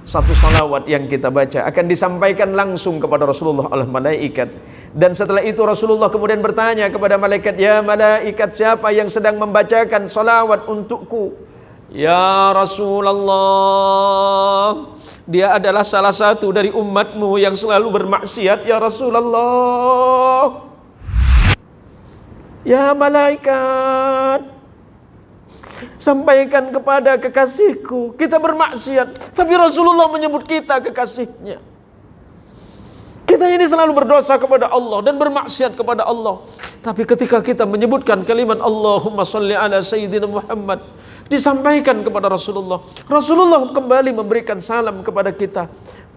satu salawat yang kita baca akan disampaikan langsung kepada Rasulullah oleh malaikat. Dan setelah itu Rasulullah kemudian bertanya kepada malaikat, ya malaikat, siapa yang sedang membacakan salawat untukku? Ya Rasulullah, dia adalah salah satu dari umatmu yang selalu bermaksiat ya Rasulullah. Ya malaikat, sampaikan kepada kekasihku, kita bermaksiat, tapi Rasulullah menyebut kita kekasihnya. Kita ini selalu berdosa kepada Allah dan bermaksiat kepada Allah. Tapi ketika kita menyebutkan kalimat Allahumma sholli ala Sayyidina Muhammad, disampaikan kepada Rasulullah. Rasulullah kembali memberikan salam kepada kita.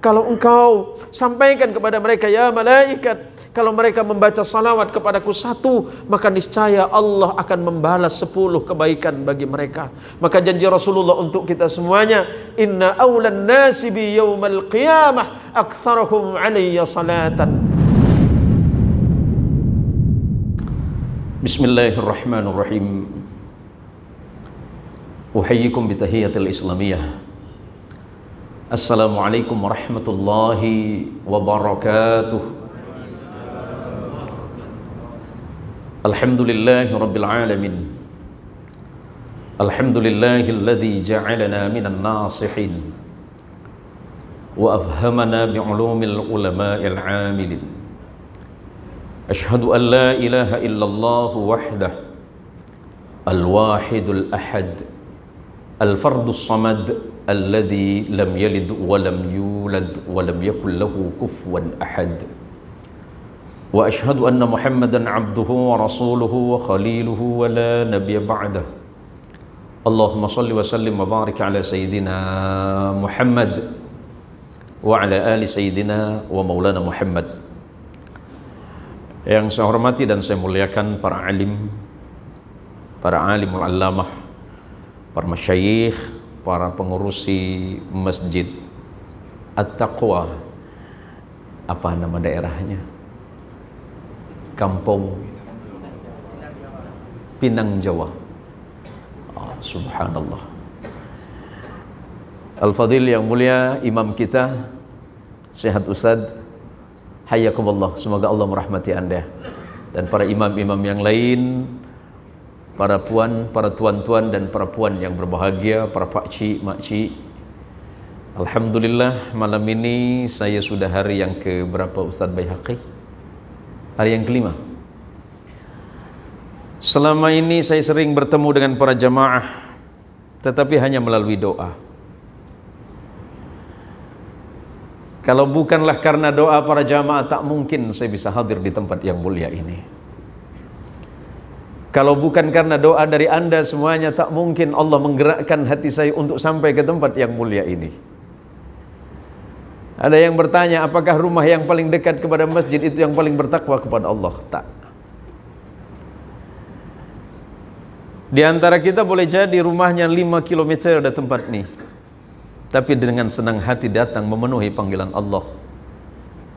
Kalau engkau sampaikan kepada mereka, ya malaikat, kalau mereka membaca salawat kepadaku satu, maka niscaya Allah akan membalas 10 kebaikan bagi mereka. Maka janji Rasulullah untuk kita semuanya, inna awlan nasi bi yawmal qiyamah aktsarahum alayya salatan. Bismillahirrahmanirrahim. Uhayyikum bitahiyatil islamiyah. Assalamualaikum warahmatullahi wabarakatuh. Alhamdulillahi rabbil alamin. Alhamdulillahilladzi ja'alana minan nasihin wa afhamana bi'ulumil ulama'il 'amilin. Ashhadu an la ilaha illallah wahdah al-wahidul ahad al-fardus samad alladzi lam yalid wa lam yulad wa lam yakul lahu kufuwan ahad. Wa ashhadu anna Muhammadan 'abduhu wa rasuluhu wa khaliluhu wa la nabiyya ba'dah. Allahumma shalli wa sallim wa barik ala sayyidina Muhammad wa ala ali sayyidina wa maulana Muhammad. Yang saya hormati dan saya muliakan para alim al-allamah, para masyayikh, para pengurusi Masjid At-Taqwa, apa nama daerahnya? Kampung Pinang Jawa. Oh, subhanallah. Al-Fadil yang mulia, imam kita, Syekh Ustadz, hayyakumullah, semoga Allah merahmati Anda. Dan para imam-imam yang lain, para puan, para tuan-tuan dan para puan yang berbahagia, para pakcik, makcik. Alhamdulillah, malam ini saya sudah hari yang ke berapa Ustaz Baihaqi? Hari yang kelima. Selama ini saya sering bertemu dengan para jamaah, tetapi hanya melalui doa. Kalau bukanlah karena doa para jamaah, tak mungkin saya bisa hadir di tempat yang mulia ini. Kalau bukan karena doa dari Anda semuanya, tak mungkin Allah menggerakkan hati saya untuk sampai ke tempat yang mulia ini. Ada yang bertanya, apakah rumah yang paling dekat kepada masjid itu yang paling bertakwa kepada Allah? Tak. Di antara kita boleh jadi rumahnya 5 km dari tempat ini, tapi dengan senang hati datang memenuhi panggilan Allah.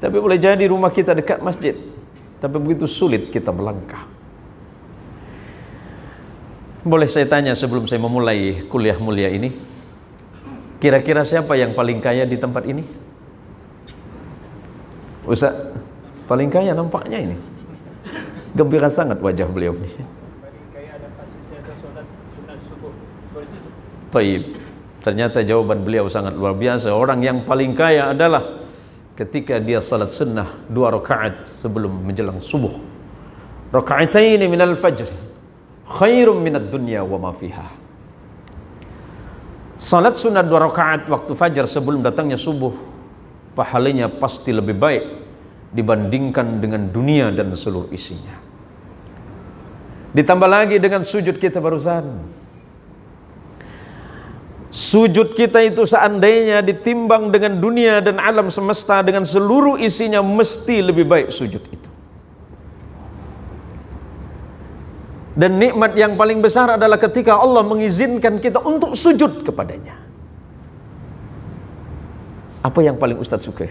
Tapi boleh jadi rumah kita dekat masjid, tapi begitu sulit kita melangkah. Boleh saya tanya sebelum saya memulai kuliah mulia ini, kira-kira siapa yang paling kaya di tempat ini? Ustaz, paling kaya nampaknya ini. Gembira sangat wajah beliau ini. Paling kaya ada fasilitas salat sunat subuh. Taib. Ternyata jawaban beliau sangat luar biasa. Orang yang paling kaya adalah ketika dia salat sunnah 2 rakaat sebelum menjelang subuh. Raka'ataini minal fajr khairum minad dunya wa ma fiha. Salat sunnah 2 rakaat waktu fajar sebelum datangnya subuh, pahalanya pasti lebih baik dibandingkan dengan dunia dan seluruh isinya. Ditambah lagi dengan sujud kita barusan. Sujud kita itu seandainya ditimbang dengan dunia dan alam semesta dengan seluruh isinya, mesti lebih baik sujud itu. Dan nikmat yang paling besar adalah ketika Allah mengizinkan kita untuk sujud kepadanya. Apa yang paling Ustaz suka?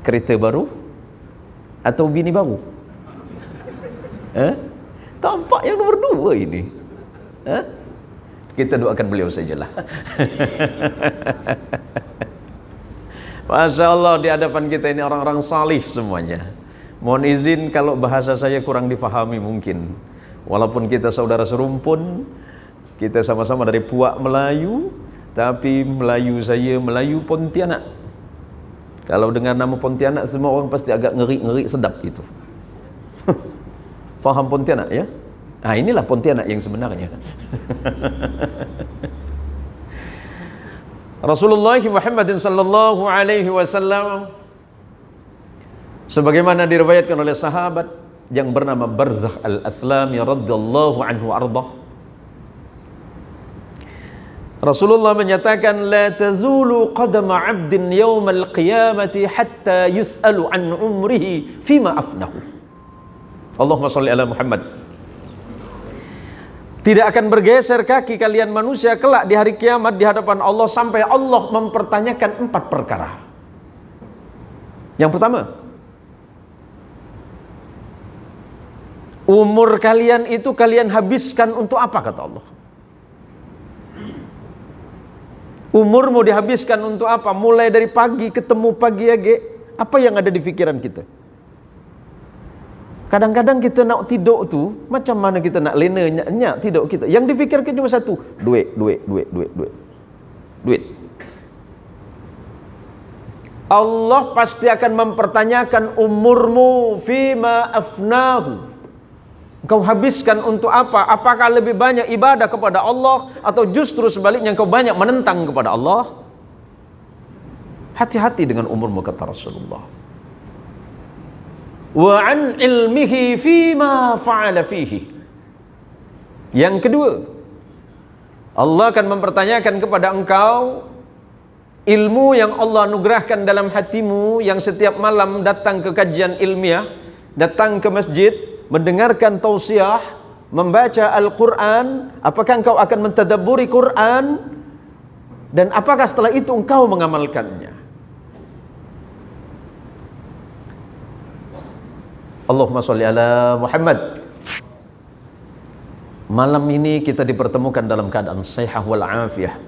Kereta baru atau bini baru? Tampak yang nomor 2 ini. Kita doakan beliau sajalah. Masya Allah, di hadapan kita ini orang-orang salih semuanya. Mohon izin kalau bahasa saya kurang dipahami mungkin. Walaupun kita saudara serumpun, kita sama-sama dari Puak Melayu, tapi Melayu saya Melayu Pontianak. Kalau dengan nama Pontianak semua orang pasti agak ngeri-ngeri sedap gitu. Faham Pontianak ya? Nah inilah Pontianak yang sebenarnya. Rasulullah Muhammad sallallahu alaihi wasallam sebagaimana diriwayatkan oleh sahabat yang bernama Barzah al-Aslami radhiyallahu anhu ardah, Rasulullah menyatakan la tazulu qadama 'abdin yaumal qiyamati hatta yus'alu an umrihi fima afnahu. Allahumma shalli ala Muhammad. Tidak akan bergeser kaki kalian manusia kelak di hari kiamat di hadapan Allah sampai Allah mempertanyakan 4 perkara. Yang pertama, umur kalian itu kalian habiskan untuk apa, kata Allah. Umur mau dihabiskan untuk apa? Mulai dari pagi ketemu pagi age, apa yang ada di pikiran kita? Kadang-kadang kita nak tidur tu, macam mana kita nak lena nyak tidur kita. Yang difikirkan cuma satu, duit. Allah pasti akan mempertanyakan umurmu fima afnahu. Kau habiskan untuk apa? Apakah lebih banyak ibadah kepada Allah atau justru sebaliknya kau banyak menentang kepada Allah? Hati-hati dengan umurmu, kata Rasulullah. Wa an ilmihi fima fa'ala fihi. Yang kedua, Allah akan mempertanyakan kepada engkau ilmu yang Allah anugerahkan dalam hatimu, yang setiap malam datang ke kajian ilmiah, datang ke masjid, mendengarkan tausiah, membaca Al-Quran. Apakah engkau akan mentadabburi Quran? Dan apakah setelah itu engkau mengamalkannya? Allahumma sholli ala Muhammad. Malam ini kita dipertemukan dalam keadaan sehat wal afiyah.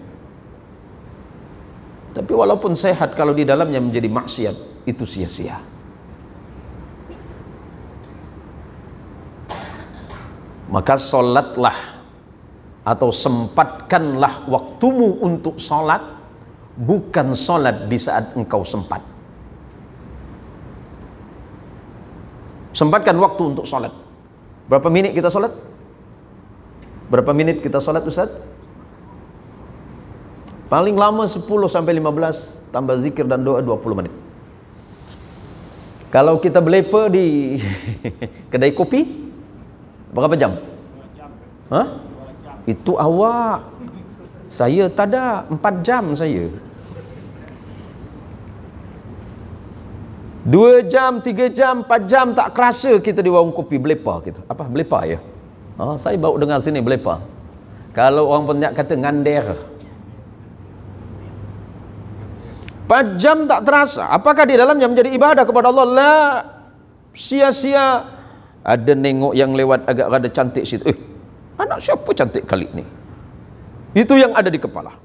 Tapi walaupun sehat, kalau di dalamnya menjadi maksiat, itu sia-sia. Maka solatlah atau sempatkanlah waktumu untuk solat, bukan solat di saat engkau sempat. Sempatkan waktu untuk solat. Berapa minit kita solat? Berapa menit kita solat, Ustaz? Paling lama 10 sampai 15, tambah zikir dan doa 20 menit. Kalau kita belepa di kedai kopi, berapa jam? 2 jam. Hah? Itu awak. Saya tak ada, 4 jam saya. 2 jam, 3 jam, 4 jam tak kerasa kita di warung kopi belepa kita. Apa belepa ya? Saya baru dengar sini belepa. Kalau orang Pontianak kata ngander. 4 jam tak terasa. Apakah di dalamnya menjadi ibadah kepada Allah? La. Sia-sia. Ada nengok yang lewat agak rada cantik situ. Anak siapa cantik kali ni? Itu yang ada di kepala.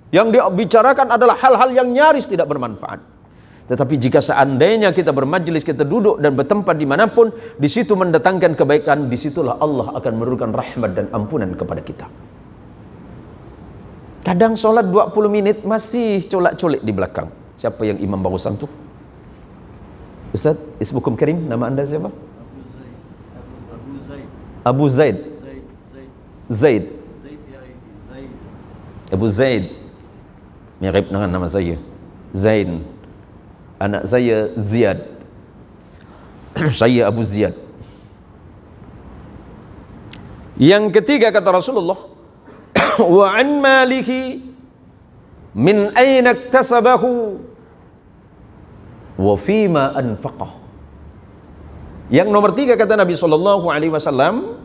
Yang dia bicarakan adalah hal-hal yang nyaris tidak bermanfaat. Tetapi jika seandainya kita bermajlis, kita duduk dan bertempat dimanapun, di situ mendatangkan kebaikan, disitulah Allah akan menurunkan rahmat dan ampunan kepada kita. Kadang solat 20 menit masih colak-colik di belakang. Siapa yang imam barusan tu? Ustaz, ismukum karim, nama anda siapa? Abu Zaid. Zaid. Abu Zaid. Mirip dengan nama saya. Zain. Anak saya Ziyad. Saya Abu Ziyad. Yang ketiga kata Rasulullah, wa an malihi min aina iktasabahu wa fima anfaqah. Yang nomor 3 kata Nabi sallallahu alaihi wasallam,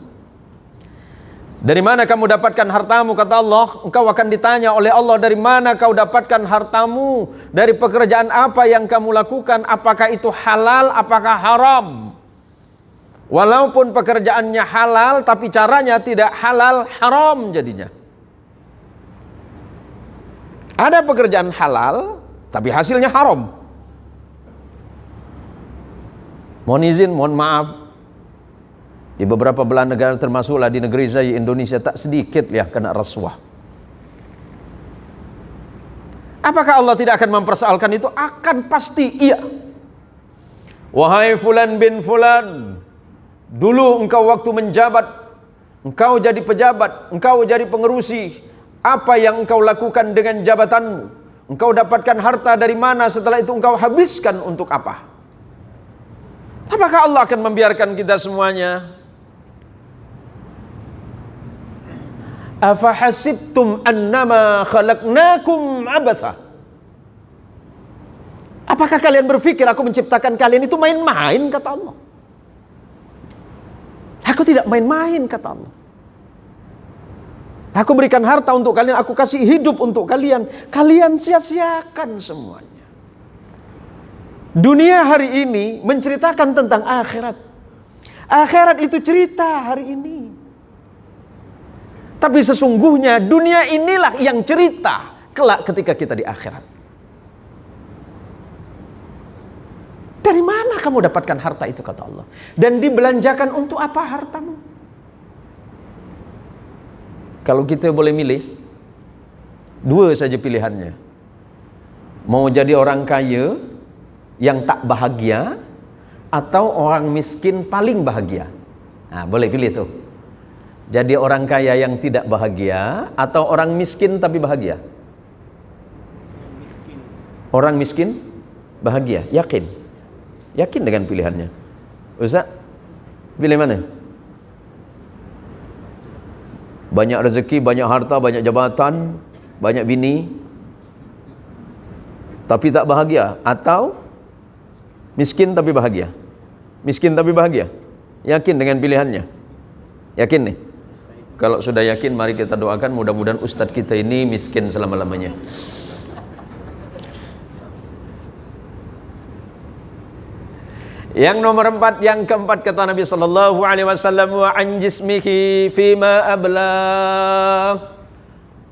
dari mana kamu dapatkan hartamu, kata Allah, engkau akan ditanya oleh Allah, dari mana kau dapatkan hartamu, dari pekerjaan apa yang kamu lakukan, apakah itu halal, apakah haram. Walaupun pekerjaannya halal, tapi caranya tidak halal, haram jadinya. Ada pekerjaan halal, tapi hasilnya haram. Mohon izin, mohon maaf, di beberapa belahan negara termasuklah di negeri saya Indonesia tak sedikit ya kena rasuah. Apakah Allah tidak akan mempersoalkan itu? Akan pasti iya. Wahai fulan bin fulan, dulu engkau waktu menjabat, engkau jadi pejabat, engkau jadi pengerusi, apa yang engkau lakukan dengan jabatanmu? Engkau dapatkan harta dari mana, setelah itu engkau habiskan untuk apa? Apakah Allah akan membiarkan kita semuanya? Afahasibtum annama khalaqnakum abatha. Apakah kalian berpikir aku menciptakan kalian itu main-main, kata Allah? Aku tidak main-main, kata Allah. Aku berikan harta untuk kalian, aku kasih hidup untuk kalian. Kalian sia-siakan semuanya. Dunia hari ini menceritakan tentang akhirat. Akhirat itu cerita hari ini. Tapi sesungguhnya dunia inilah yang cerita kelak ketika kita di akhirat. Dari mana kamu dapatkan harta itu, kata Allah? Dan dibelanjakan untuk apa hartamu? Kalau kita boleh milih, dua saja pilihannya. Mau jadi orang kaya yang tak bahagia, atau orang miskin paling bahagia. Nah, boleh pilih tuh. Jadi orang kaya yang tidak bahagia, atau orang miskin tapi bahagia? Orang miskin bahagia, yakin? Yakin dengan pilihannya? Ustaz, pilih mana? Banyak rezeki, banyak harta, banyak jabatan, banyak bini, tapi tak bahagia, atau miskin tapi bahagia? Miskin tapi bahagia? Yakin dengan pilihannya? Yakin nih? Kalau sudah yakin, mari kita doakan mudah-mudahan ustadz kita ini miskin selama-lamanya. Yang nomor 4, yang keempat, kata Nabi sallallahu alaihi wasallam, wa an jismihi fima abla.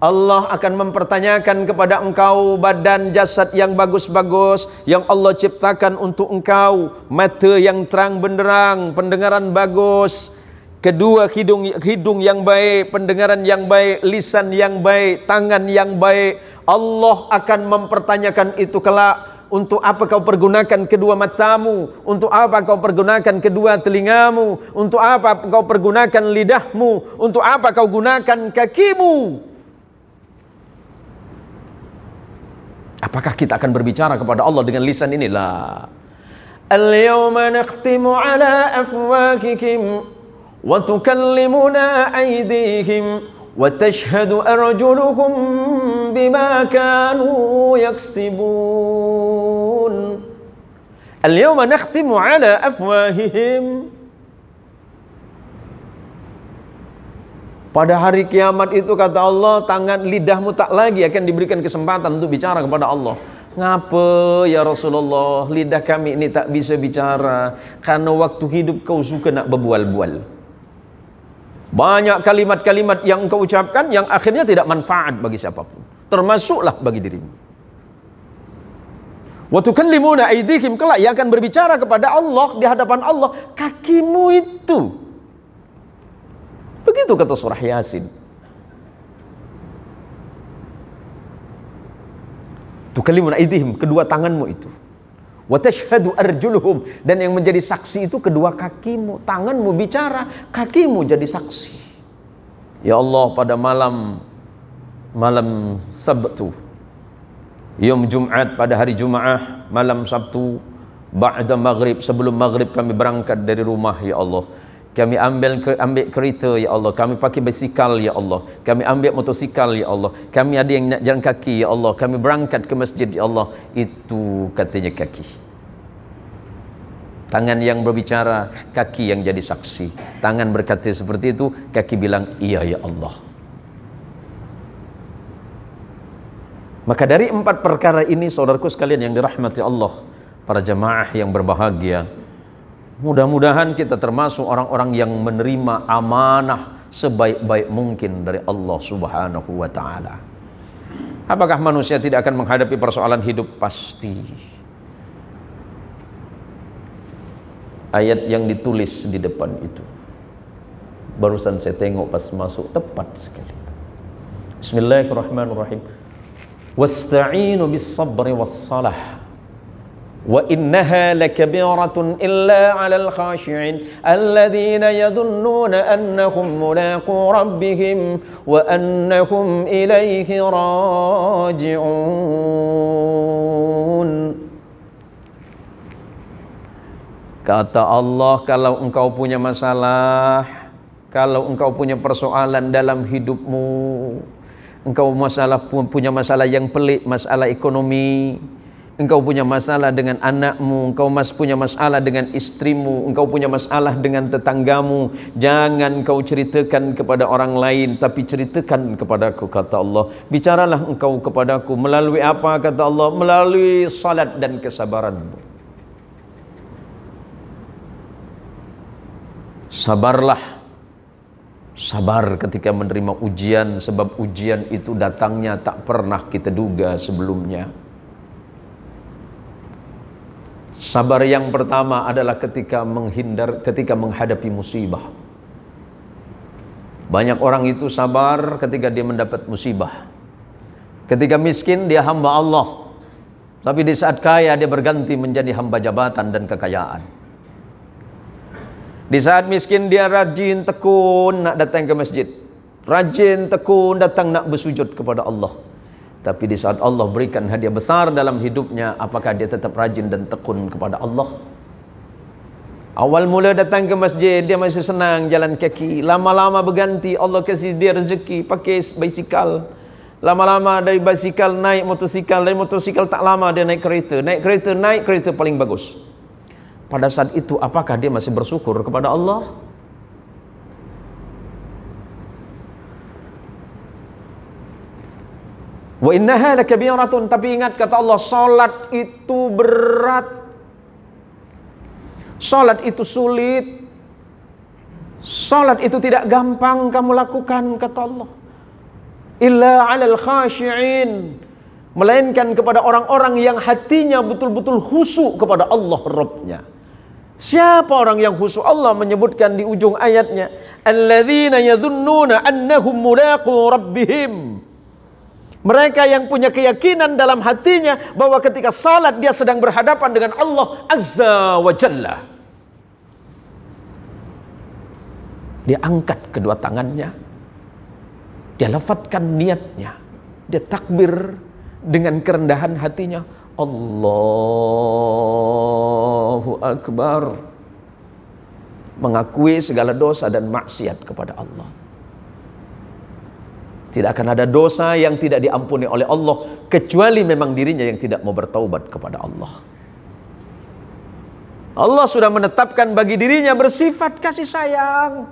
Allah akan mempertanyakan kepada engkau badan jasad yang bagus-bagus yang Allah ciptakan untuk engkau, mata yang terang benderang, pendengaran bagus, kedua hidung yang baik, pendengaran yang baik, lisan yang baik, tangan yang baik. Allah akan mempertanyakan itu kelak. Untuk apa kau pergunakan kedua matamu? Untuk apa kau pergunakan kedua telingamu? Untuk apa kau pergunakan lidahmu? Untuk apa kau gunakan kakimu? Apakah kita akan berbicara kepada Allah dengan lisan inilah? Al-yawma nakhtimu ala afwahikum wa tukallimuna aydihim wa tashhadu arjuluhum bima kanu yaksibun. Al-yawma nakhtimu ala afwahihim. Pada hari kiamat itu, kata Allah, tangan lidahmu tak lagi akan diberikan kesempatan untuk bicara kepada Allah. Ngapa ya Rasulullah, lidah kami ini tak bisa bicara? Karena waktu hidup kau suka nak berbual-bual. Banyak kalimat-kalimat yang engkau ucapkan yang akhirnya tidak manfaat bagi siapapun, termasuklah bagi dirimu. Wa tukallimuna aydihim, kelak yang akan berbicara kepada Allah di hadapan Allah, kakimu itu. Begitu kata surah Yasin. Tukallimuna aydihim, kedua tanganmu itu. Wa tashhadu arjuluhum, dan yang menjadi saksi itu kedua kakimu. Tanganmu bicara, kakimu jadi saksi. Ya Allah, pada malam Sabtu, Yom Jumat, pada hari Jumaah, malam Sabtu, ba'da maghrib, sebelum maghrib kami berangkat dari rumah, ya Allah. Kami ambil kereta, ya Allah. Kami pakai basikal, ya Allah. Kami ambil motosikal, ya Allah. Kami ada yang nak jalan kaki, ya Allah. Kami berangkat ke masjid, ya Allah. Itu katanya kaki. Tangan yang berbicara, kaki yang jadi saksi. Tangan berkata seperti itu, kaki bilang, iya ya Allah. Maka dari 4 perkara ini, saudaraku sekalian yang dirahmati Allah, para jamaah yang berbahagia, mudah-mudahan kita termasuk orang-orang yang menerima amanah sebaik-baik mungkin dari Allah Subhanahu wa ta'ala. Apakah manusia tidak akan menghadapi persoalan hidup? Pasti. Ayat yang ditulis di depan itu barusan saya tengok pas masuk, tepat sekali. Bismillahirrahmanirrahim. Wasta'inu bis sabri was salah wa innaha lakabiratun illa 'alal khashi'in alladhina yadhunnuna annahum mulaqu rabbihim wa annahum ilaihi raji'un. Kata Allah, kalau engkau punya masalah, kalau engkau punya persoalan dalam hidupmu, engkau punya masalah yang pelik, masalah ekonomi, engkau punya masalah dengan anakmu, engkau punya masalah dengan istrimu, engkau punya masalah dengan tetanggamu, jangan kau ceritakan kepada orang lain, tapi ceritakan kepadaku, kata Allah. Bicaralah engkau kepadaku melalui apa, kata Allah? Melalui salat dan kesabaranmu. Sabarlah. Sabar ketika menerima ujian, sebab ujian itu datangnya tak pernah kita duga sebelumnya. Sabar yang pertama adalah ketika menghadapi musibah. Banyak orang itu sabar ketika dia mendapat musibah. Ketika miskin dia hamba Allah, tapi di saat kaya dia berganti menjadi hamba jabatan dan kekayaan. Di saat miskin dia rajin tekun nak datang ke masjid, rajin tekun datang nak bersujud kepada Allah. Tapi di saat Allah berikan hadiah besar dalam hidupnya, apakah dia tetap rajin dan tekun kepada Allah? Awal mula datang ke masjid dia masih senang jalan kaki, lama-lama berganti Allah kasih dia rezeki pakai basikal. Lama-lama dari basikal naik motosikal, dari motosikal tak lama dia naik kereta, naik kereta paling bagus. Pada saat itu apakah dia masih bersyukur kepada Allah? Wa innaha lakabiratun, tapi ingat kata Allah, salat itu berat. Salat itu sulit. Salat itu tidak gampang kamu lakukan, kata Allah. Illa 'alal khashi'in, melainkan kepada orang-orang yang hatinya betul-betul khusyuk kepada Allah Rabbnya. Siapa orang yang khusyuk? Allah menyebutkan di ujung ayatnya, alladzina yadhunnuna annahum mulaqu rabbihim. Mereka yang punya keyakinan dalam hatinya bahwa ketika salat dia sedang berhadapan dengan Allah Azza wa Jalla. Dia angkat kedua tangannya, dia lafadzkan niatnya, dia takbir dengan kerendahan hatinya, Allahu Akbar, mengakui segala dosa dan maksiat kepada Allah. Tidak akan ada dosa yang tidak diampuni oleh Allah kecuali memang dirinya yang tidak mau bertaubat kepada Allah. Allah sudah menetapkan bagi dirinya bersifat kasih sayang.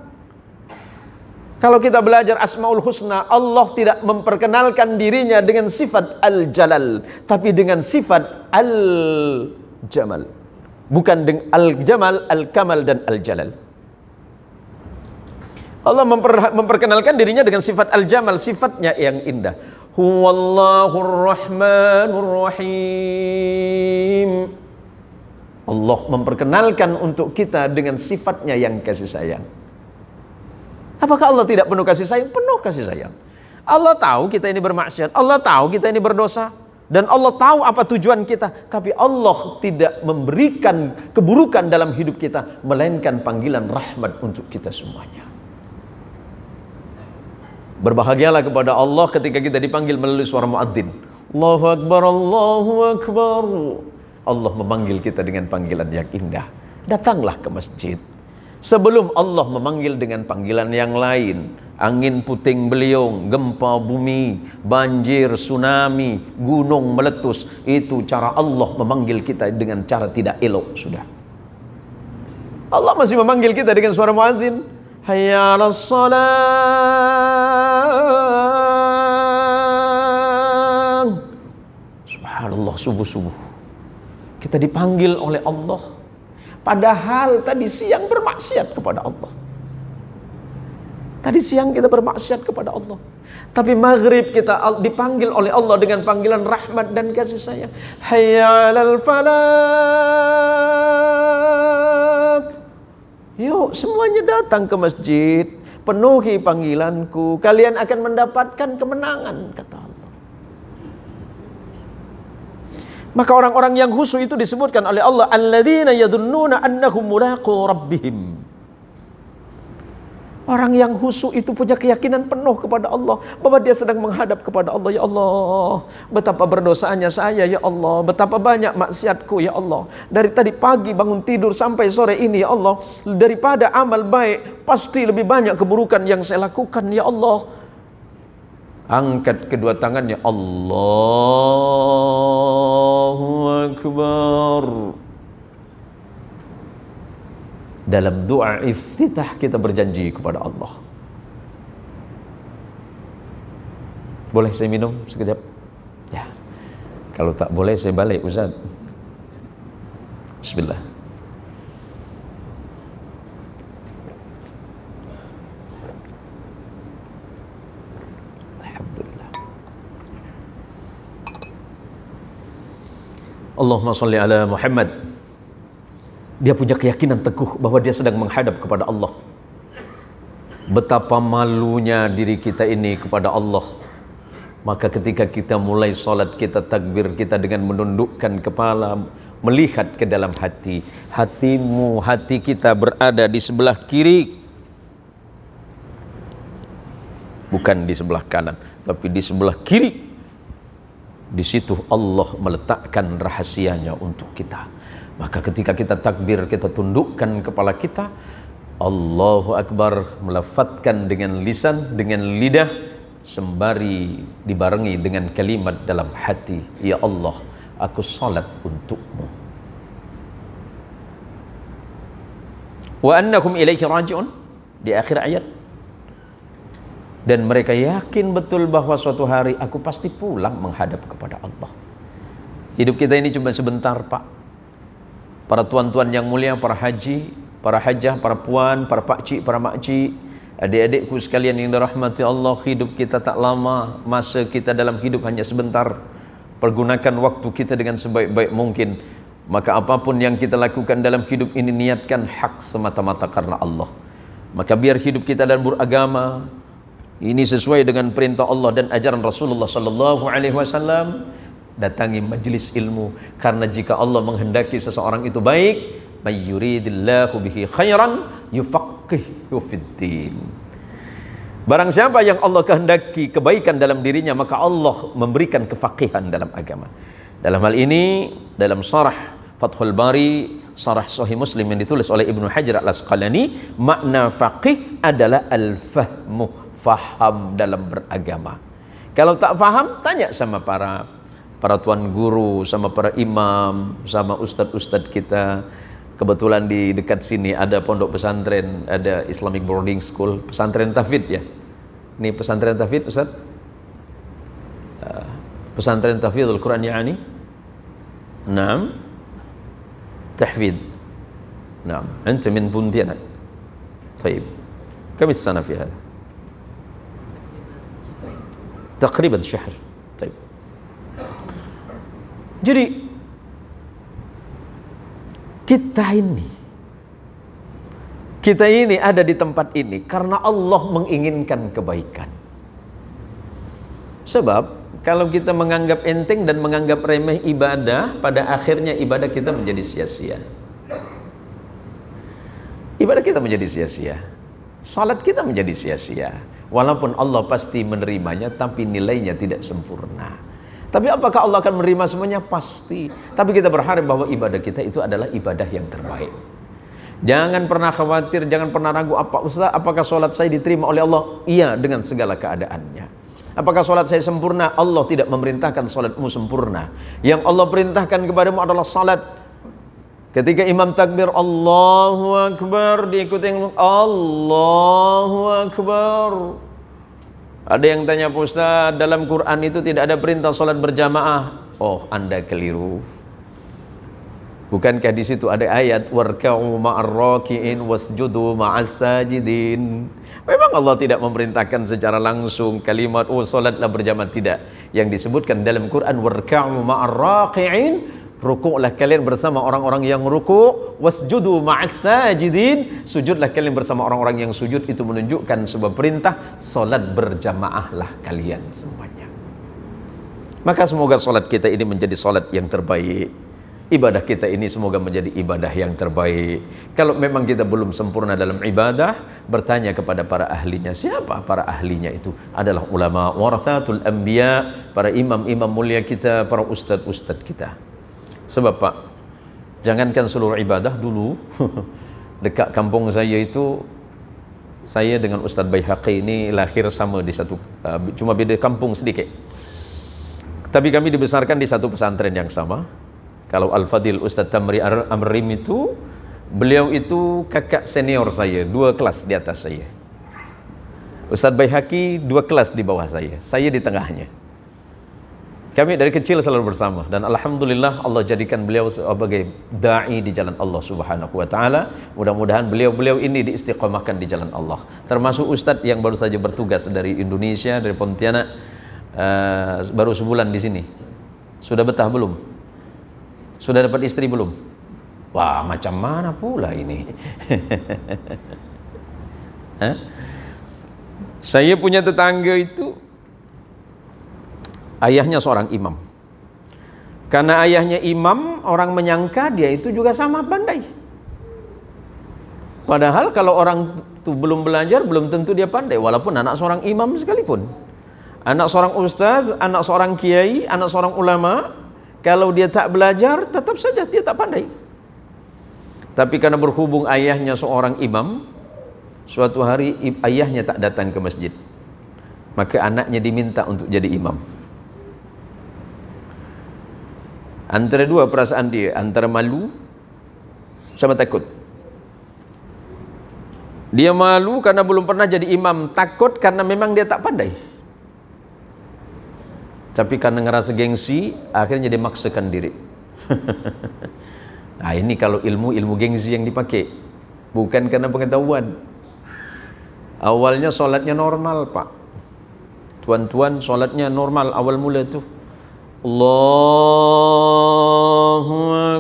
Kalau kita belajar Asmaul Husna, Allah tidak memperkenalkan dirinya dengan sifat Al-Jalal, tapi dengan sifat Al-Jamal. Bukan dengan Al-Jamal, Al-Kamal dan Al-Jalal. Allah memperkenalkan dirinya dengan sifat Al-Jamal, sifatnya yang indah. Huwallahur Rahmanur Rahim. Allah memperkenalkan untuk kita dengan sifatnya yang kasih sayang. Apakah Allah tidak penuh kasih sayang? Penuh kasih sayang. Allah tahu kita ini bermaksiat, Allah tahu kita ini berdosa, dan Allah tahu apa tujuan kita, tapi Allah tidak memberikan keburukan dalam hidup kita, melainkan panggilan rahmat untuk kita semuanya. Berbahagialah kepada Allah ketika kita dipanggil melalui suara muadzin. Allahu Akbar, Allahu Akbar. Allah memanggil kita dengan panggilan yang indah. Datanglah ke masjid. Sebelum Allah memanggil dengan panggilan yang lain, angin puting beliung, gempa bumi, banjir, tsunami, gunung meletus, itu cara Allah memanggil kita dengan cara tidak elok sudah. Allah masih memanggil kita dengan suara muadzin, hayya 'alas shalah. Subhanallah, subuh-subuh kita dipanggil oleh Allah. Padahal tadi siang bermaksiat kepada Allah. Tadi siang kita bermaksiat kepada Allah. Tapi maghrib kita dipanggil oleh Allah dengan panggilan rahmat dan kasih sayang. Hayya 'alal falah. Yuk semuanya datang ke masjid, penuhi panggilanku, kalian akan mendapatkan kemenangan, kata Allah. Maka orang-orang yang khusyuk itu disebutkan oleh Allah, alladzina yadhunnuna annahum mulaqu rabbihim. Orang yang khusyuk itu punya keyakinan penuh kepada Allah bahwa dia sedang menghadap kepada Allah. Ya Allah, betapa berdosanya saya, ya Allah, betapa banyak maksiatku, ya Allah. Dari tadi pagi bangun tidur sampai sore ini, ya Allah, daripada amal baik pasti lebih banyak keburukan yang saya lakukan, ya Allah. Angkat kedua tangannya, Allahu Akbar. Dalam doa iftitah kita berjanji kepada Allah. Boleh saya minum sekejap? Ya. Kalau tak boleh saya balik, Ustaz. Bismillah. Alhamdulillah. Allahumma salli ala Muhammad. Dia punya keyakinan teguh bahwa dia sedang menghadap kepada Allah. Betapa malunya diri kita ini kepada Allah. Maka ketika kita mulai salat, kita takbir, kita dengan menundukkan kepala, melihat ke dalam hati. Hati kita berada di sebelah kiri, bukan di sebelah kanan, tapi di sebelah kiri. Di situ Allah meletakkan rahasianya untuk kita. Maka ketika kita takbir, kita tundukkan kepala kita, Allahu Akbar, melafadzkan dengan lisan, dengan lidah, sembari dibarengi dengan kalimat dalam hati, ya Allah, aku salat untukmu. Wa annahum ilaihi raji'un, di akhir ayat. Dan mereka yakin betul bahwa suatu hari aku pasti pulang menghadap kepada Allah. Hidup kita ini cuma sebentar, Pak. Para tuan-tuan yang mulia, para haji, para hajah, para puan, para pakcik, para makcik, adik-adikku sekalian yang dirahmati Allah, hidup kita tak lama, masa kita dalam hidup hanya sebentar. Pergunakan waktu kita dengan sebaik-baik mungkin. Maka apapun yang kita lakukan dalam hidup ini, niatkan hak semata-mata karena Allah. Maka biar hidup kita dalam beragama ini sesuai dengan perintah Allah dan ajaran Rasulullah sallallahu alaihi wasallam. Datangi majlis ilmu, karena jika Allah menghendaki seseorang itu baik, may yuridillahu bihi khairan yufaqihu fiddin. Barang siapa yang Allah kehendaki kebaikan dalam dirinya, maka Allah memberikan kefaqihan dalam agama. Dalam hal ini, dalam syarah Fathul Bari, syarah Sahih Muslim yang ditulis oleh Ibnu Hajar Al-Asqalani, makna faqih adalah al-fahmu, faham dalam beragama. Kalau tak faham, tanya sama para tuan guru, sama para imam, sama ustadz-ustadz kita. Kebetulan di dekat sini ada pondok pesantren, ada Islamic Boarding School, pesantren tahfidz ya. Ini pesantren tahfidz, Ustaz? Pesantren tahfidzul Quran yani? Naam. Tahfidz. Naam. Anta min Pontianak. Baik. Kam السنة في هذا؟ تقريبا شهر. طيب. Jadi kita ini ada di tempat ini karena Allah menginginkan kebaikan. Sebab kalau kita menganggap enteng dan menganggap remeh ibadah, pada akhirnya ibadah kita menjadi sia-sia. Ibadah kita menjadi sia-sia. Salat kita menjadi sia-sia. Walaupun Allah pasti menerimanya, tapi nilainya tidak sempurna. Tapi apakah Allah akan menerima semuanya? Pasti. Tapi kita berharap bahwa ibadah kita itu adalah ibadah yang terbaik. Jangan pernah khawatir, jangan pernah ragu, Ustaz, apakah sholat saya diterima oleh Allah? Iya, dengan segala keadaannya. Apakah sholat saya sempurna? Allah tidak memerintahkan sholatmu sempurna. Yang Allah perintahkan kepadamu adalah sholat. Ketika imam takbir Allahu Akbar, diikuti yang Allahu Akbar. Ada yang tanya, Pak Ustaz, dalam Quran itu tidak ada perintah sholat berjamaah. Oh, Anda keliru. Bukankah di situ ada ayat warka'u ma'ar raki'in wasjudu ma'as sajidin? Memang Allah tidak memerintahkan secara langsung kalimat salatlah berjamaah, tidak. Yang disebutkan dalam Quran warka'u ma'ar raki'in, rukuklah kalian bersama orang-orang yang rukuk, wasjudu ma'as sajidin, sujudlah kalian bersama orang-orang yang sujud. Itu menunjukkan sebuah perintah, salat berjamaahlah kalian semuanya. Maka semoga salat kita ini menjadi salat yang terbaik. Ibadah kita ini semoga menjadi ibadah yang terbaik. Kalau memang kita belum sempurna dalam ibadah, bertanya kepada para ahlinya. Siapa para ahlinya itu? Adalah ulama warathatul anbiya, para imam-imam mulia kita, para ustadz-ustadz kita. Sebab Pak, jangankan seluruh ibadah dulu, dekat kampung saya itu, saya dengan Ustadz Baihaqi ini lahir sama di satu, cuma beda kampung sedikit. Tapi kami dibesarkan di satu pesantren yang sama. Kalau Al-Fadil Ustadz Tamri Amrim itu, beliau itu kakak senior saya, 2 kelas di atas saya. Ustadz Baihaqi 2 kelas di bawah saya di tengahnya. Kami dari kecil selalu bersama, dan alhamdulillah Allah jadikan beliau sebagai da'i di jalan Allah Subhanahu wa taala. Mudah-mudahan beliau ini diistiqomahkan di jalan Allah. Termasuk Ustadz yang baru saja bertugas dari Indonesia, dari Pontianak, baru sebulan di sini. Sudah betah belum? Sudah dapat istri belum? Wah, macam mana pula ini? Saya punya tetangga itu, ayahnya seorang imam. Karena ayahnya imam, orang menyangka dia itu juga sama pandai. Padahal kalau orang itu belum belajar, belum tentu dia pandai. Walaupun anak seorang imam sekalipun. Anak seorang ustaz, anak seorang kiai, anak seorang ulama, kalau dia tak belajar, tetap saja dia tak pandai. Tapi karena berhubung ayahnya seorang imam, suatu hari ayahnya tak datang ke masjid, maka anaknya diminta untuk jadi imam. Antara 2 perasaan dia, antara malu sama takut. Dia malu karena belum pernah jadi imam, takut karena memang dia tak pandai. Tapi karena ngerasa gengsi, akhirnya dia maksakan diri. Nah, ini kalau ilmu gengsi yang dipakai, bukan karena pengetahuan. Awalnya sholatnya normal Pak. Tuan-tuan sholatnya normal awal mula tuh. Allahu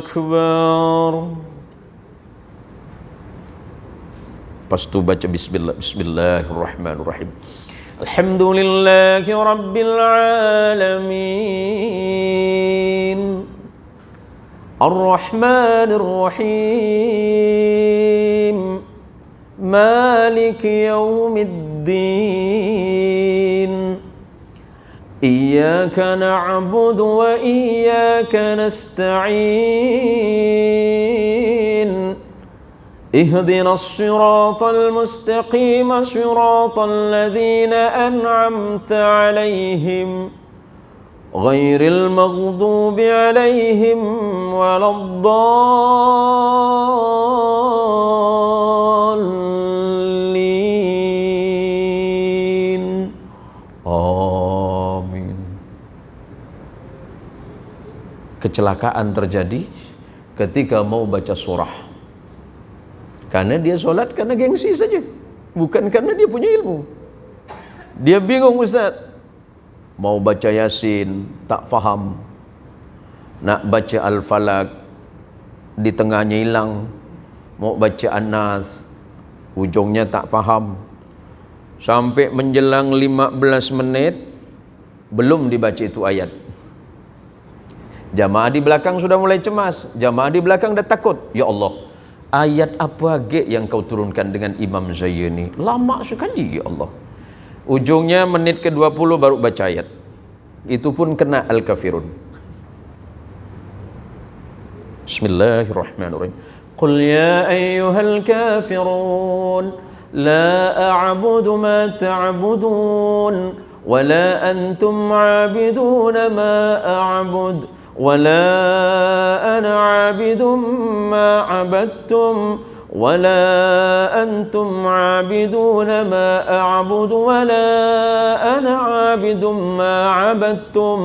Akbar. Pas tu baca Bismillahirrahmanirrahim. Alhamdulillahi Rabbil Alamin Ar-Rahmanir Rahim Maliki Yawmiddin Iyyaka na'budu wa iyyaka nasta'in اهدنا الصراط المستقيم صراط الذين أنعمت عليهم غير المغضوب عليهم ولا الضالين آمين. Kecelakaan terjadi ketika mau baca surah. Karena dia sholat karena gengsi saja, bukan karena dia punya ilmu. Dia bingung, Ustaz, mau baca Yasin tak faham, nak baca Al-Falaq di tengahnya hilang, mau baca An-Nas ujungnya tak faham. Sampai menjelang 15 menit belum dibaca itu ayat. Jamaah di belakang sudah mulai cemas, jamaah di belakang dah takut. Ya Allah, ayat apa ge yang kau turunkan dengan Imam Zayyani? Lama sekali ya Allah. Ujungnya menit ke-20 baru baca ayat. Itu pun kena Al-Kafirun. Bismillahirrahmanirrahim. Qul ya ayyuhal kafirun la a'budu ma ta'budun wa la antum 'abidun ma a'bud ولا أنا عابد ما عبدتم ولا أنتم عابدون ما أعبد ولا أنا عابد ما عبدتم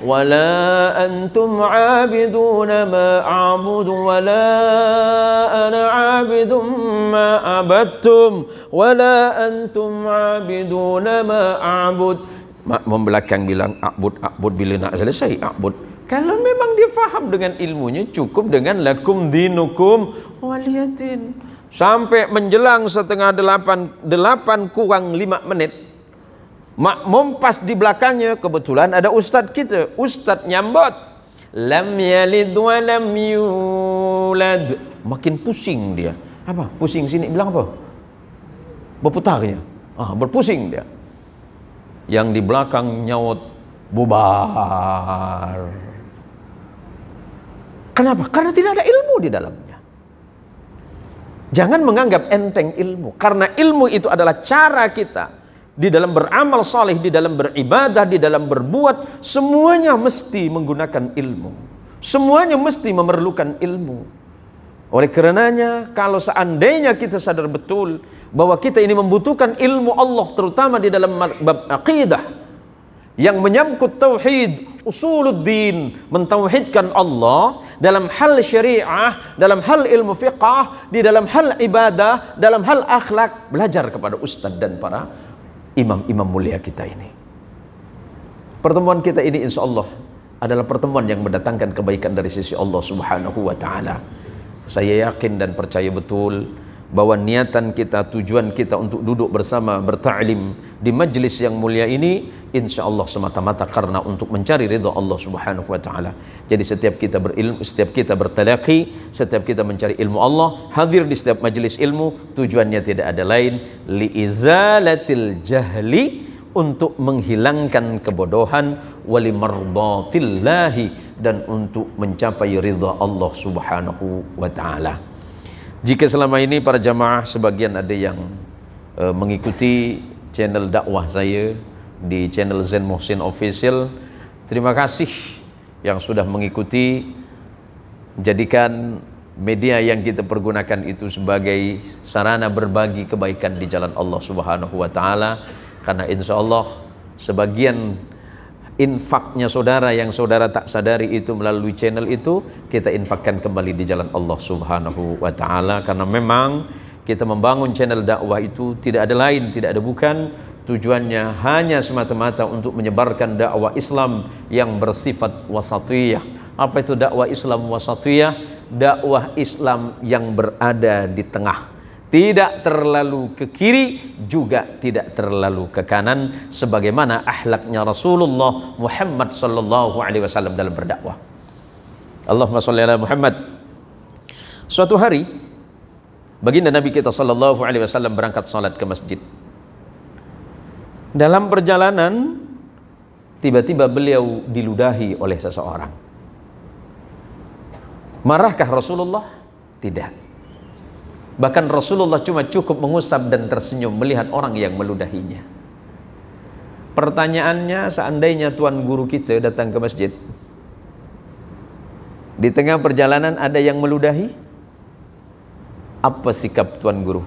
wala antum 'abiduna ma a'budu wala ana 'abidum ma abattum wala antum 'abiduna ma a'bud. Makmum belakang bilang a'bud, bila nak selesai a'bud. Kalau memang dia faham dengan ilmunya, cukup dengan lakum dinukum waliyadin. Sampai menjelang setengah 8 kurang 5 menit, makmum pas di belakangnya, kebetulan ada ustaz kita. Ustaz nyambut, lam yalid wa lam yulad. Makin pusing dia. Apa? Pusing sini bilang apa? Berputarnya. Berpusing dia. Yang di belakang nyaut, bubar. Kenapa? Karena tidak ada ilmu di dalamnya. Jangan menganggap enteng ilmu, karena ilmu itu adalah cara kita di dalam beramal saleh, di dalam beribadah, di dalam berbuat. Semuanya mesti menggunakan ilmu, semuanya mesti memerlukan ilmu. Oleh karenanya, kalau seandainya kita sadar betul bahwa kita ini membutuhkan ilmu Allah, terutama di dalam bab aqidah yang menyangkut tauhid, usuluddin, mentauhidkan Allah dalam hal syariah, dalam hal ilmu fiqh, di dalam hal ibadah, dalam hal akhlak, belajar kepada ustaz dan para imam-imam mulia kita ini. Pertemuan kita ini insya Allah adalah pertemuan yang mendatangkan kebaikan dari sisi Allah Subhanahu wa ta'ala. Saya yakin dan percaya betul bahwa niatan kita, tujuan kita untuk duduk bersama berta'lim di majlis yang mulia ini, insya Allah semata-mata karena untuk mencari ridha Allah Subhanahu wa ta'ala. Jadi setiap kita berilmu, setiap kita bertalaqi, setiap kita mencari ilmu Allah, hadir di setiap majlis ilmu, tujuannya tidak ada lain, liizalatil jahli, untuk menghilangkan kebodohan, wali mardatillahi, dan untuk mencapai ridha Allah Subhanahu wa ta'ala. Jika selama ini para jamaah sebagian ada yang mengikuti channel dakwah saya di channel Zain Muhsin Official, terima kasih yang sudah mengikuti. Jadikan media yang kita pergunakan itu sebagai sarana berbagi kebaikan di jalan Allah Subhanahu wa ta'ala. Karena insya Allah sebagian infaknya saudara yang saudara tak sadari itu melalui channel itu, kita infakkan kembali di jalan Allah Subhanahu wa ta'ala. Karena memang kita membangun channel dakwah itu tidak ada lain, tidak ada bukan, tujuannya hanya semata-mata untuk menyebarkan dakwah Islam yang bersifat wasatiyah. Apa itu dakwah Islam wasatiyah? Dakwah Islam yang berada di tengah, tidak terlalu ke kiri, juga tidak terlalu ke kanan, sebagaimana akhlaknya Rasulullah Muhammad sallallahu alaihi wasallam dalam berdakwah. Allahumma shalli ala Muhammad. Suatu hari baginda Nabi kita sallallahu alaihi wasallam berangkat salat ke masjid. Dalam perjalanan tiba-tiba beliau diludahi oleh seseorang. Marahkah Rasulullah? Tidak. Bahkan Rasulullah cuma cukup mengusap dan tersenyum melihat orang yang meludahinya. Pertanyaannya, seandainya tuan guru kita datang ke masjid, di tengah perjalanan ada yang meludahi, apa sikap tuan guru?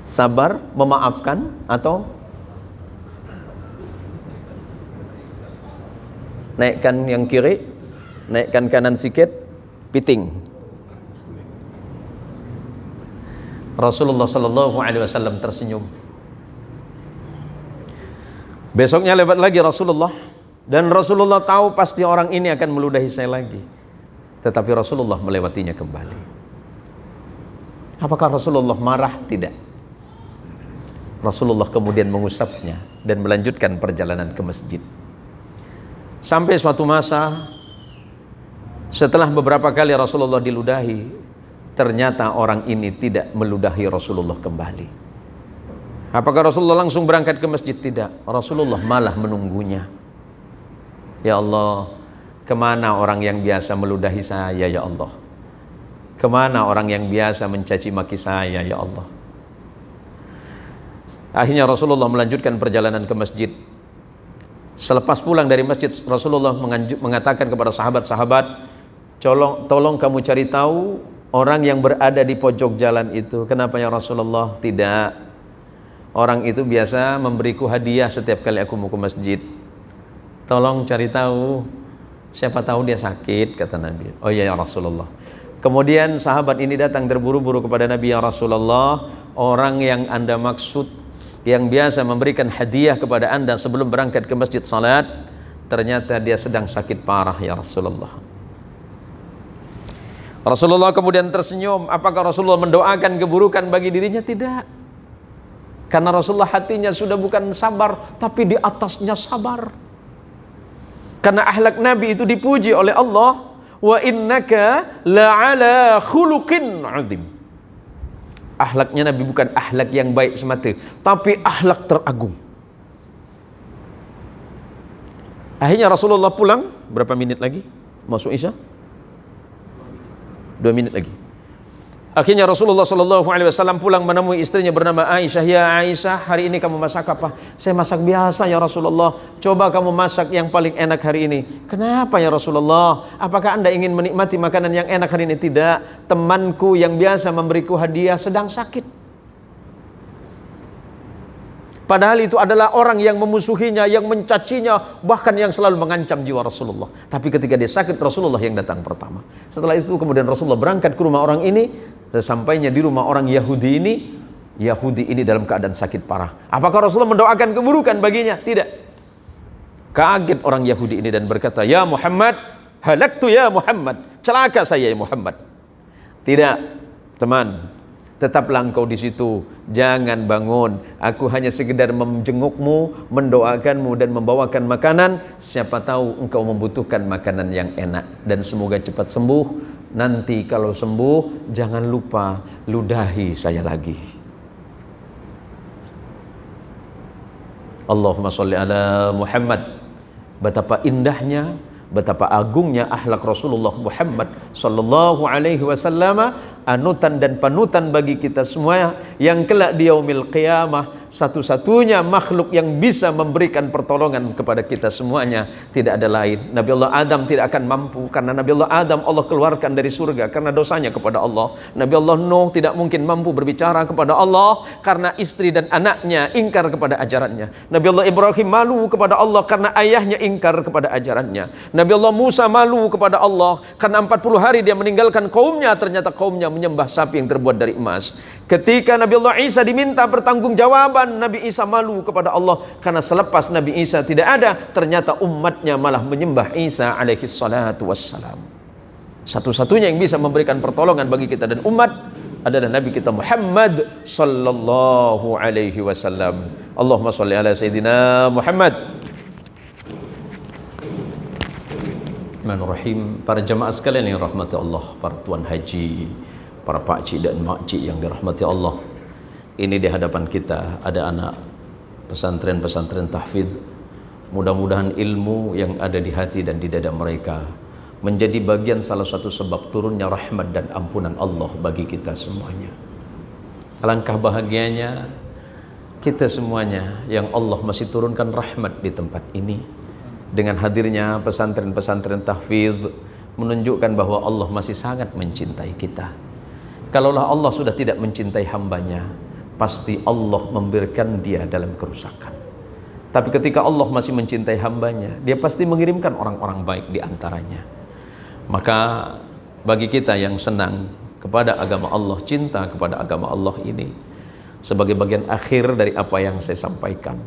Sabar, memaafkan, atau naikkan yang kiri, naikkan kanan sikit, piting? Rasulullah sallallahu alaihi wasallam tersenyum. Besoknya lewat lagi Rasulullah, dan Rasulullah tahu pasti orang ini akan meludahi saya lagi. Tetapi Rasulullah melewatinya kembali. Apakah Rasulullah marah? Tidak. Rasulullah kemudian mengusapnya dan melanjutkan perjalanan ke masjid. Sampai suatu masa, setelah beberapa kali Rasulullah diludahi, ternyata orang ini tidak meludahi Rasulullah kembali. Apakah Rasulullah langsung berangkat ke masjid? Tidak. Rasulullah malah menunggunya. Ya Allah, kemana orang yang biasa meludahi saya ya Allah? Kemana orang yang biasa mencaci maki saya ya Allah? Akhirnya Rasulullah melanjutkan perjalanan ke masjid. Selepas pulang dari masjid, Rasulullah mengatakan kepada sahabat-sahabat, tolong kamu cari tahu orang yang berada di pojok jalan itu. Kenapa ya Rasulullah? Tidak. Orang itu biasa memberiku hadiah setiap kali aku mau ke masjid. Tolong cari tahu, siapa tahu dia sakit, kata Nabi. Oh iya ya Rasulullah. Kemudian sahabat ini datang terburu-buru kepada Nabi, ya Rasulullah, orang yang Anda maksud yang biasa memberikan hadiah kepada Anda sebelum berangkat ke masjid salat, ternyata dia sedang sakit parah ya Rasulullah. Rasulullah kemudian tersenyum. Apakah Rasulullah mendoakan keburukan bagi dirinya? Tidak. Karena Rasulullah hatinya sudah bukan sabar, tapi di atasnya sabar. Karena akhlak Nabi itu dipuji oleh Allah. Wa innaka la'ala khuluqin 'azim. Akhlaknya Nabi bukan akhlak yang baik semata, tapi akhlak teragung. Akhirnya Rasulullah pulang. Berapa menit lagi masuk Isya? 2 menit lagi. Akhirnya Rasulullah SAW pulang menemui istrinya bernama Aisyah. Ya Aisyah, hari ini kamu masak apa? Saya masak biasa ya Rasulullah. Coba kamu masak yang paling enak hari ini. Kenapa ya Rasulullah? Apakah Anda ingin menikmati makanan yang enak hari ini? Tidak. Temanku yang biasa memberiku hadiah sedang sakit. Padahal itu adalah orang yang memusuhinya, yang mencacinya, bahkan yang selalu mengancam jiwa Rasulullah. Tapi ketika dia sakit, Rasulullah yang datang pertama. Setelah itu kemudian Rasulullah berangkat ke rumah orang ini. Sesampainya di rumah orang Yahudi ini dalam keadaan sakit parah. Apakah Rasulullah mendoakan keburukan baginya? Tidak. Kaget orang Yahudi ini dan berkata, ya Muhammad, halaktu ya Muhammad, celaka saya ya Muhammad. Tidak, teman. Tetaplah engkau di situ, jangan bangun. Aku hanya sekedar menjengukmu, mendoakanmu dan membawakan makanan. Siapa tahu engkau membutuhkan makanan yang enak dan semoga cepat sembuh. Nanti kalau sembuh, jangan lupa ludahi saya lagi. Allahumma sholli ala Muhammad. Betapa indahnya, betapa agungnya akhlak Rasulullah Muhammad sallallahu alaihi wasallam, anutan dan panutan bagi kita semua yang kelak di yaumil qiyamah satu-satunya makhluk yang bisa memberikan pertolongan kepada kita semuanya tidak ada lain. Nabi Allah Adam tidak akan mampu karena Nabi Allah Adam Allah keluarkan dari surga karena dosanya kepada Allah. Nabi Allah Nuh tidak mungkin mampu berbicara kepada Allah karena istri dan anaknya ingkar kepada ajarannya. Nabi Allah Ibrahim malu kepada Allah karena ayahnya ingkar kepada ajarannya. Nabi Allah Musa malu kepada Allah karena 40 hari dia meninggalkan kaumnya, ternyata kaumnya menyembah sapi yang terbuat dari emas. Ketika Nabi Allah Isa diminta pertanggungjawaban, Nabi Isa malu kepada Allah karena selepas Nabi Isa tidak ada, ternyata umatnya malah menyembah Isa alaihi salatu wassalam. Satu-satunya yang bisa memberikan pertolongan bagi kita dan umat adalah Nabi kita Muhammad sallallahu alaihi wasallam. Allahumma sholli ala sayyidina Muhammad. Bismillahirrahmanirrahim. Para jamaah sekalian yang rahmati Allah, para tuan haji, para pakcik dan makcik yang dirahmati Allah. Ini di hadapan kita ada anak pesantren-pesantren tahfidz. Mudah-mudahan ilmu yang ada di hati dan di dada mereka menjadi bagian salah satu sebab turunnya rahmat dan ampunan Allah bagi kita semuanya. Alangkah bahagianya kita semuanya yang Allah masih turunkan rahmat di tempat ini. Dengan hadirnya pesantren-pesantren tahfidz menunjukkan bahwa Allah masih sangat mencintai kita. Kalaulah Allah sudah tidak mencintai hambanya, pasti Allah memberikan dia dalam kerusakan. Tapi ketika Allah masih mencintai hambanya, dia pasti mengirimkan orang-orang baik di antaranya. Maka bagi kita yang senang kepada agama Allah, cinta kepada agama Allah ini, sebagai bagian akhir dari apa yang saya sampaikan,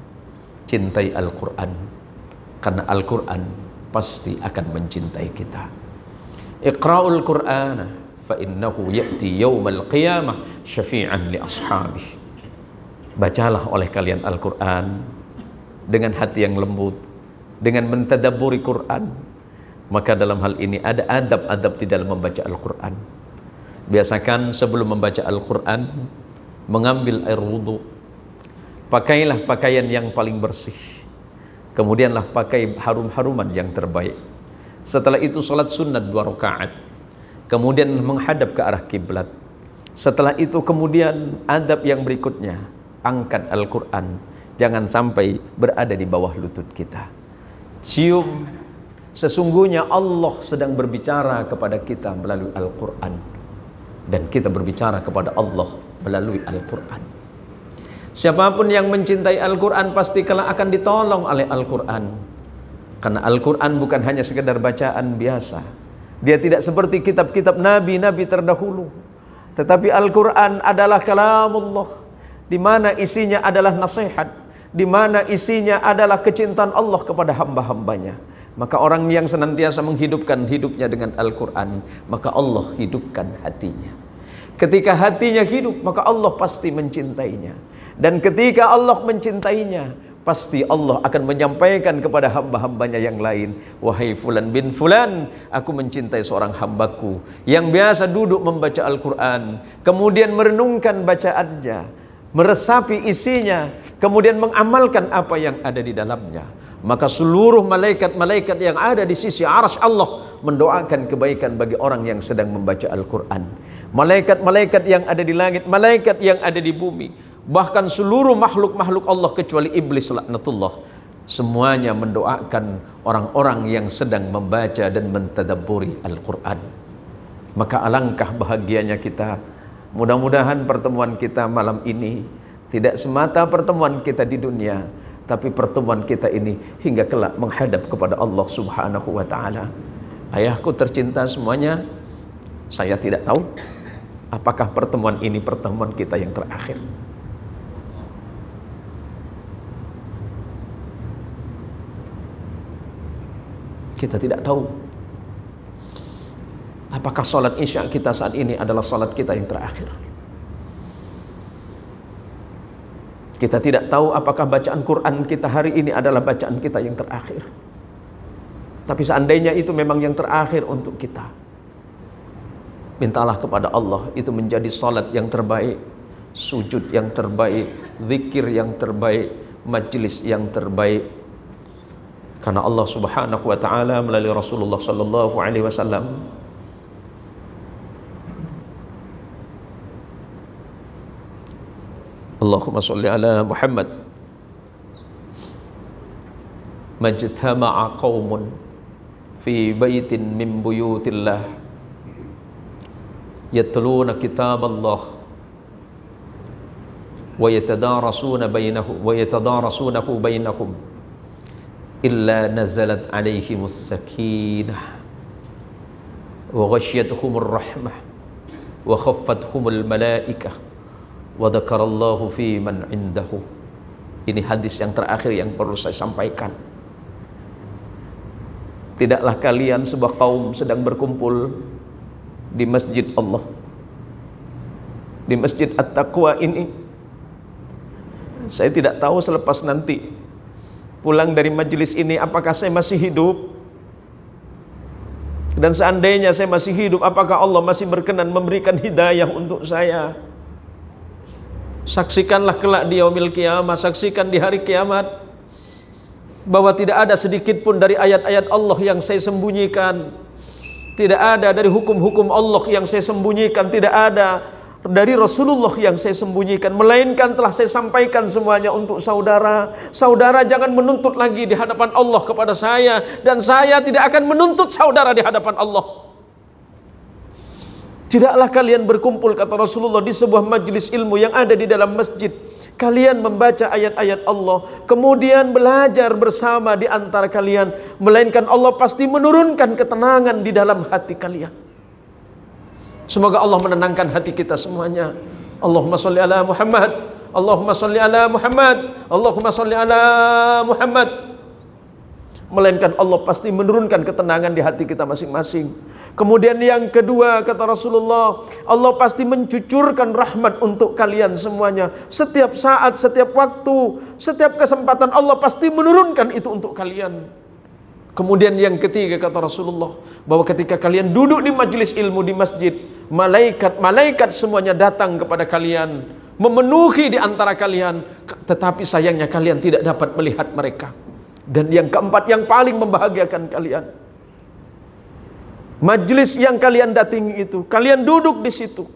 cintai Al-Quran. Karena Al-Quran pasti akan mencintai kita. Iqra'ul Qur'ana fa innahu ya'ti yawmal qiyamah syafi'an li ashabih. Bacalah oleh kalian Al-Quran dengan hati yang lembut, dengan mentadabburi Quran. Maka dalam hal ini ada adab-adab di dalam membaca Al-Quran. Biasakan sebelum membaca Al-Quran mengambil air wudu. Pakailah pakaian yang paling bersih. Kemudianlah pakai harum-haruman yang terbaik. Setelah itu salat sunat 2 rakaat. Kemudian menghadap ke arah kiblat. Setelah itu kemudian adab yang berikutnya, angkat Al-Quran. Jangan sampai berada di bawah lutut kita. Cium. Sesungguhnya Allah sedang berbicara kepada kita melalui Al-Quran. Dan kita berbicara kepada Allah melalui Al-Quran. Siapapun yang mencintai Al-Quran pasti kelak akan ditolong oleh Al-Quran. Karena Al-Quran bukan hanya sekedar bacaan biasa. Dia tidak seperti kitab-kitab nabi-nabi terdahulu. Tetapi Al-Quran adalah kalamullah, di mana isinya adalah nasihat, di mana isinya adalah kecintaan Allah kepada hamba-hambanya. Maka orang yang senantiasa menghidupkan hidupnya dengan Al-Quran, maka Allah hidupkan hatinya. Ketika hatinya hidup, maka Allah pasti mencintainya. Dan ketika Allah mencintainya, pasti Allah akan menyampaikan kepada hamba-hambanya yang lain, wahai fulan bin fulan, aku mencintai seorang hambaku yang biasa duduk membaca Al-Quran, kemudian merenungkan bacaannya, meresapi isinya, kemudian mengamalkan apa yang ada di dalamnya. Maka seluruh malaikat-malaikat yang ada di sisi arsy Allah mendoakan kebaikan bagi orang yang sedang membaca Al-Quran. Malaikat-malaikat yang ada di langit, malaikat yang ada di bumi, bahkan seluruh makhluk-makhluk Allah kecuali iblis laknatullah, semuanya mendoakan orang-orang yang sedang membaca dan mentadabburi Al-Quran. Maka alangkah bahagianya kita. Mudah-mudahan pertemuan kita malam ini tidak semata pertemuan kita di dunia, tapi pertemuan kita ini hingga kelak menghadap kepada Allah Subhanahu wa ta'ala. Ayahku tercinta semuanya, saya tidak tahu apakah pertemuan ini pertemuan kita yang terakhir. Kita tidak tahu apakah salat isya kita saat ini adalah salat kita yang terakhir. Kita tidak tahu apakah bacaan Quran kita hari ini adalah bacaan kita yang terakhir. Tapi seandainya itu memang yang terakhir untuk kita, mintalah kepada Allah itu menjadi salat yang terbaik, sujud yang terbaik, zikir yang terbaik, majlis yang terbaik. Karena Allah Subhanahu wa ta'ala melalui Rasulullah sallallahu alaihi wasallam Allahumma sholli ala Muhammad, majtama'a qaumun fi baitin min buyutillah yatluna kitaballah wa yatadarasunahu bainahum illa nazalat alaihimus sakinah wa ghasyiyatuhumur rahmah wa khaffathumul malaikah wa dzakarallahu fi man indahu. Ini hadis yang terakhir yang perlu saya sampaikan. Tidaklah kalian sebuah kaum sedang berkumpul di masjid Allah, di masjid At-Taqwa ini. Saya tidak tahu selepas nanti pulang dari majelis ini apakah saya masih hidup, dan seandainya saya masih hidup apakah Allah masih berkenan memberikan hidayah untuk saya. Saksikanlah kelak di yaumil qiyamah, saksikan di hari kiamat bahwa tidak ada sedikit pun dari ayat-ayat Allah yang saya sembunyikan, tidak ada dari hukum-hukum Allah yang saya sembunyikan, tidak ada dari Rasulullah yang saya sembunyikan, melainkan telah saya sampaikan semuanya untuk saudara. Saudara jangan menuntut lagi di hadapan Allah kepada saya, dan saya tidak akan menuntut saudara di hadapan Allah. Tidaklah kalian berkumpul, kata Rasulullah, di sebuah majlis ilmu yang ada di dalam masjid, kalian membaca ayat-ayat Allah, kemudian belajar bersama di antara kalian, melainkan Allah pasti menurunkan ketenangan di dalam hati kalian. Semoga Allah menenangkan hati kita semuanya. Allahumma sholli ala Muhammad, Allahumma sholli ala Muhammad, Allahumma sholli ala Muhammad. Melainkan Allah pasti menurunkan ketenangan di hati kita masing-masing. Kemudian yang kedua, kata Rasulullah, Allah pasti mencucurkan rahmat untuk kalian semuanya. Setiap saat, setiap waktu, setiap kesempatan Allah pasti menurunkan itu untuk kalian. Kemudian yang ketiga, kata Rasulullah, bahwa ketika kalian duduk di majelis ilmu di masjid, malaikat-malaikat semuanya datang kepada kalian, memenuhi di antara kalian, tetapi sayangnya kalian tidak dapat melihat mereka. Dan yang keempat, yang paling membahagiakan kalian, majelis yang kalian datangi itu, kalian duduk di situ,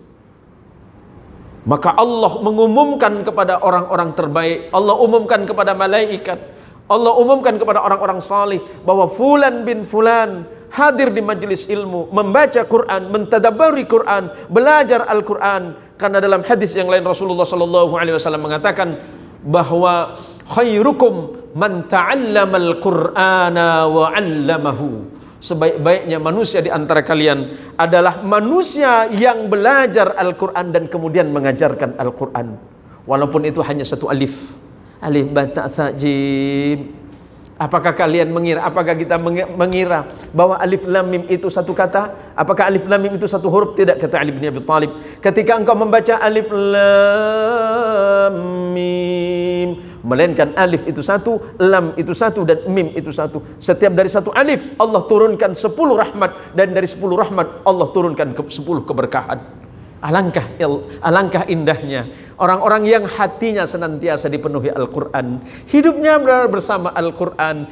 maka Allah mengumumkan kepada orang-orang terbaik, Allah umumkan kepada malaikat, Allah umumkan kepada orang-orang salih bahwa fulan bin fulan hadir di majelis ilmu, membaca Quran, mentadabburi Quran, belajar Al-Quran. Karena dalam hadis yang lain Rasulullah sallallahu alaihi wasallam mengatakan bahwa khairukum man ta'allamal Qur'ana wa 'allamahu. Sebaik-baiknya manusia di antara kalian adalah manusia yang belajar Al-Qur'an dan kemudian mengajarkan Al-Qur'an. Walaupun itu hanya satu alif. Alif ba ta tha jim. Apakah kalian mengira, apakah kita mengira bahwa alif lam mim itu satu kata? Apakah alif lam mim itu satu huruf? Tidak, kata Ali bin Abi Thalib. Ketika engkau membaca alif lam mim, melainkan alif itu satu, lam itu satu, dan mim itu satu. Setiap dari satu alif Allah turunkan 10 rahmat, dan dari 10 rahmat Allah turunkan 10 keberkahan. Alangkah indahnya orang-orang yang hatinya senantiasa dipenuhi Al-Quran, hidupnya bersama Al-Quran.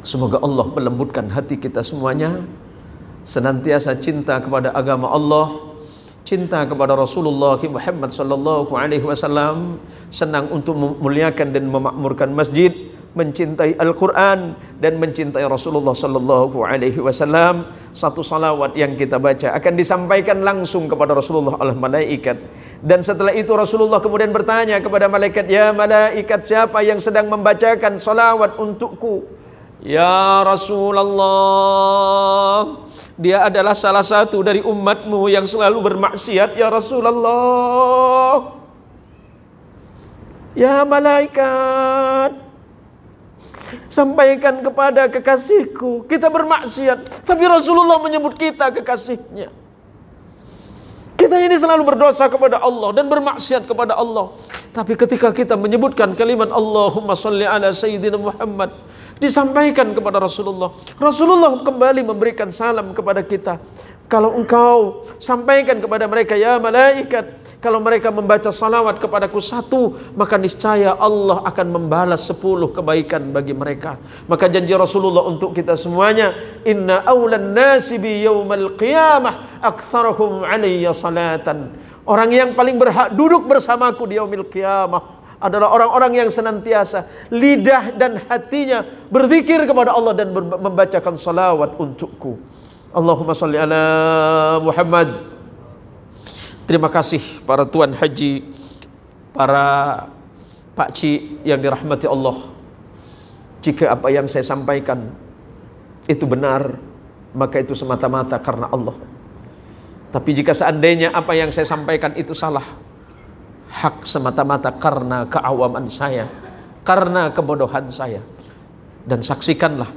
Semoga Allah melembutkan hati kita semuanya, senantiasa cinta kepada agama Allah, cinta kepada Rasulullah Muhammad sallallahu alaihi wasallam, senang untuk memuliakan dan memakmurkan masjid, mencintai Al-Quran dan mencintai Rasulullah sallallahu alaihi wasallam. Satu salawat yang kita baca akan disampaikan langsung kepada Rasulullah oleh malaikat, dan setelah itu Rasulullah kemudian bertanya kepada malaikat, ya malaikat, siapa yang sedang membacakan salawat untukku? Ya Rasulullah, dia adalah salah satu dari umatmu yang selalu bermaksiat ya Rasulullah. Ya malaikat, sampaikan kepada kekasihku, kita bermaksiat, tapi Rasulullah menyebut kita kekasihnya. Kita ini selalu berdosa kepada Allah dan bermaksiat kepada Allah, tapi ketika kita menyebutkan kalimat Allahumma sholli ala Sayyidina Muhammad, disampaikan kepada Rasulullah, Rasulullah kembali memberikan salam kepada kita. Kalau engkau sampaikan kepada mereka, ya malaikat, kalau mereka membaca salawat kepadaku 1, maka niscaya Allah akan membalas 10 kebaikan bagi mereka. Maka janji Rasulullah untuk kita semuanya, inna awlan nasi bi yaumal qiyamah aktsarahum alayya salatan. Orang yang paling berhak duduk bersamaku di yaumil qiyamah adalah orang-orang yang senantiasa lidah dan hatinya berzikir kepada Allah dan membacakan salawat untukku. Allahumma sholli ala Muhammad. Terima kasih para tuan haji, para pakcik yang dirahmati Allah. Jika apa yang saya sampaikan itu benar, maka itu semata-mata karena Allah. Tapi jika seandainya apa yang saya sampaikan itu salah, hak semata-mata karena keawaman saya, karena kebodohan saya. Dan saksikanlah,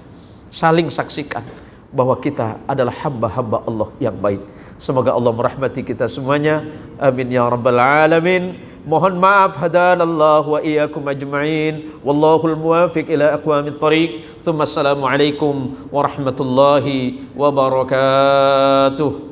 saling saksikan bahwa kita adalah hamba-hamba Allah yang baik. Semoga Allah merahmati kita semuanya. Amin ya rabbal alamin. Mohon maaf, hadanallahu wa iyyakum ajma'in. Wallahul muwafiq ila aqwamit thariq. Tsumma assalamu alaikum warahmatullahi wabarakatuh.